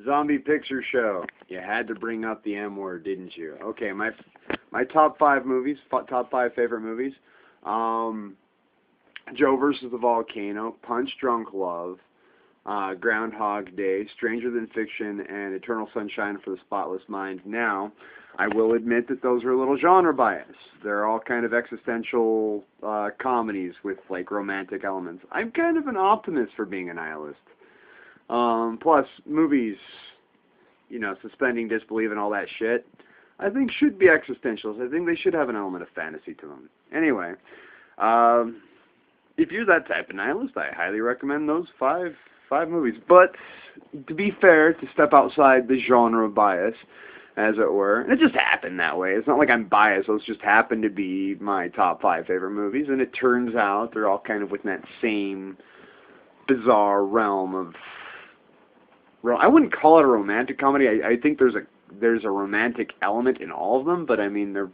Zombie Picture Show. You had to bring up the M word, didn't you? Okay, my top 5 movies, top 5 favorite movies. Joe versus the Volcano, Punch Drunk Love, Groundhog Day, Stranger Than Fiction, and Eternal Sunshine for the Spotless Mind. Now, I will admit that those are a little genre bias. They're all kind of existential comedies with like romantic elements. I'm kind of an optimist for being a nihilist. Plus, movies, you know, suspending disbelief and all that shit, I think should be existential. I think they should have an element of fantasy to them. Anyway, if you're that type of nihilist, I highly recommend those five movies. But to be fair, to step outside the genre bias, as it were, and it just happened that way. It's not like I'm biased. Those just happen to be my top 5 favorite movies, and it turns out they're all kind of within that same bizarre realm of. I wouldn't call it a romantic comedy. I think there's a romantic element in all of them, but I mean they're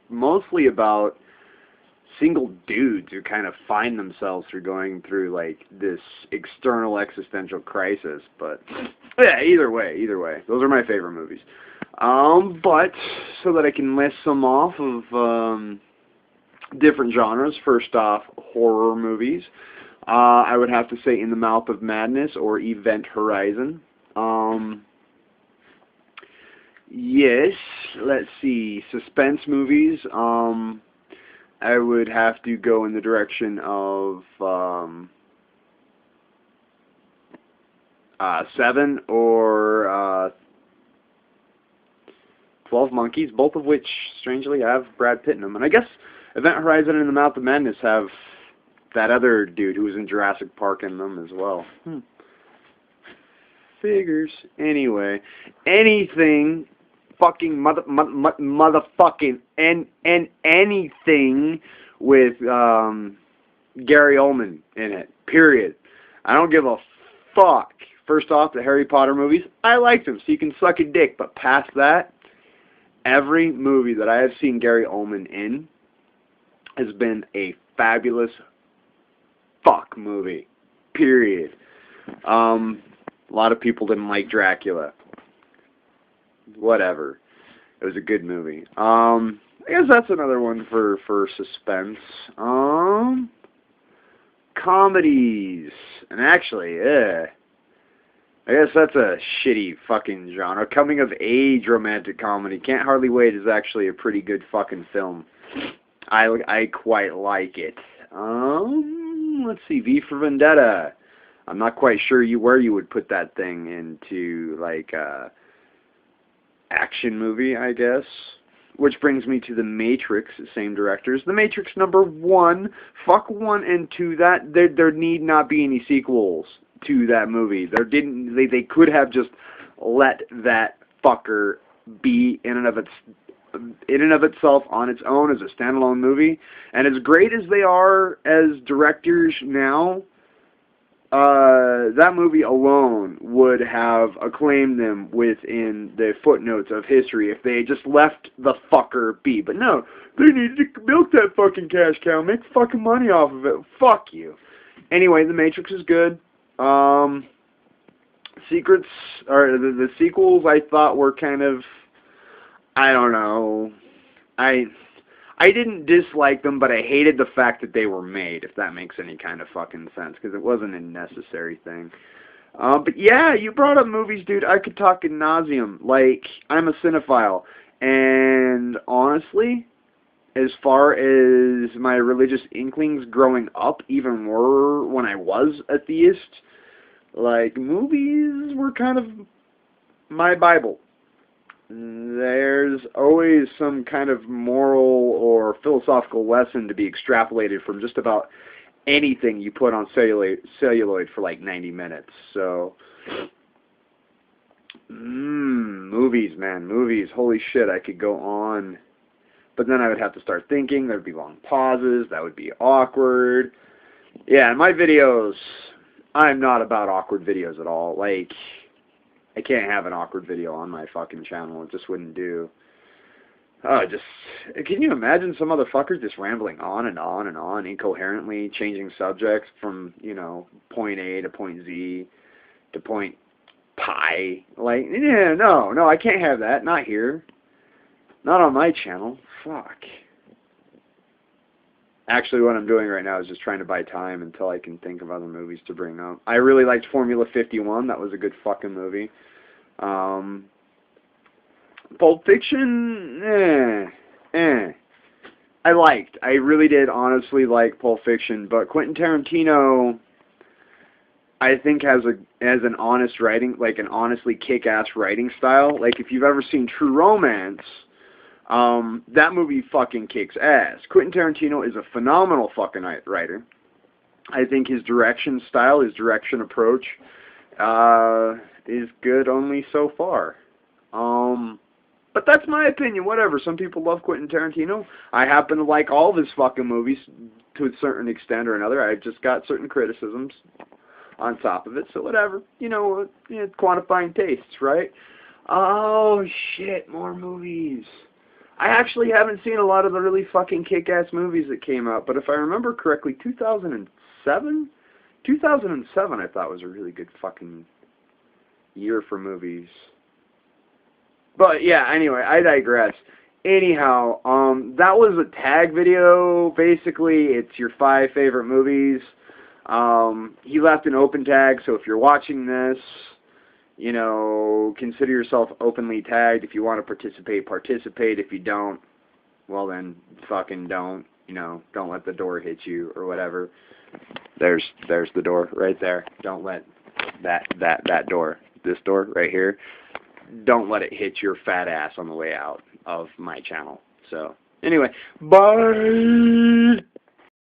mostly about single dudes who kind of find themselves through going through like this external existential crisis. But yeah, either way, those are my favorite movies. But so that I can list some off of different genres. First off, horror movies. I would have to say In the Mouth of Madness or Event Horizon. Yes, let's see. Suspense movies. I would have to go in the direction of Seven or 12 Monkeys, both of which, strangely, have Brad Pitt in them. And I guess Event Horizon and In the Mouth of Madness have that other dude who was in Jurassic Park in them as well. Figures. Anyway, anything fucking motherfucking and anything with Gary Oldman in it. Period. I don't give a fuck. First off, the Harry Potter movies, I like them, so you can suck a dick. But past that, every movie that I have seen Gary Oldman in has been a fabulous fuck movie. Period. A lot of people didn't like Dracula. Whatever. It was a good movie. I guess that's another one for suspense. Comedies. And actually, I guess that's a shitty fucking genre. Coming of age romantic comedy. Can't Hardly Wait is actually a pretty good fucking film. I quite like it. Let's see, V for Vendetta. I'm not quite sure where you would put that thing into, like, action movie, I guess. Which brings me to The Matrix, the same directors. The Matrix #1, fuck 1 and 2. There need not be any sequels to that movie. They could have just let that fucker be in and of itself on its own as a standalone movie. And as great as they are as directors now, that movie alone would have acclaimed them within the footnotes of history if they just left the fucker be. But no, they needed to milk that fucking cash cow, make fucking money off of it. Fuck you. Anyway, The Matrix is good. Secrets, or the sequels I thought were kind of, I don't know. I didn't dislike them, but I hated the fact that they were made, if that makes any kind of fucking sense, because it wasn't a necessary thing. But yeah, you brought up movies, dude. I could talk ad nauseum. Like, I'm a cinephile. And honestly, as far as my religious inklings growing up even were when I was a theist, like, movies were kind of my Bible. There's always some kind of moral or philosophical lesson to be extrapolated from just about anything you put on celluloid for like 90 minutes. So, movies, man, movies. Holy shit, I could go on. But then I would have to start thinking. There would be long pauses. That would be awkward. Yeah, in my videos, I'm not about awkward videos at all. Like, I can't have an awkward video on my fucking channel. It just wouldn't do. Can you imagine some motherfuckers just rambling on and on and on, incoherently, changing subjects from, you know, point A to point Z to point pie. Like, yeah, no, I can't have that. Not here. Not on my channel. Fuck. Actually, what I'm doing right now is just trying to buy time until I can think of other movies to bring up. I really liked Formula 51. That was a good fucking movie. Pulp Fiction, I really did honestly like Pulp Fiction, but Quentin Tarantino, I think has an honest writing, like an honestly kick-ass writing style. Like if you've ever seen True Romance, that movie fucking kicks ass. Quentin Tarantino is a phenomenal fucking writer. I think his direction style, his direction approach, is good only so far. But that's my opinion, whatever. Some people love Quentin Tarantino. I happen to like all of his fucking movies to a certain extent or another. I've just got certain criticisms on top of it, so whatever. You know, quantifying tastes, right? Oh, shit, more movies. I actually haven't seen a lot of the really fucking kick-ass movies that came out, but if I remember correctly, 2007? 2007 I thought was a really good fucking year for movies. But yeah, anyway, I digress. Anyhow, that was a tag video. Basically, it's your 5 favorite movies. He left an open tag, so if you're watching this, you know, consider yourself openly tagged. If you want to participate, participate. If you don't, well then, fucking don't. You know, don't let the door hit you or whatever. There's the door right there. Don't let that door, this door right here, don't let it hit your fat ass on the way out of my channel. So, anyway, bye!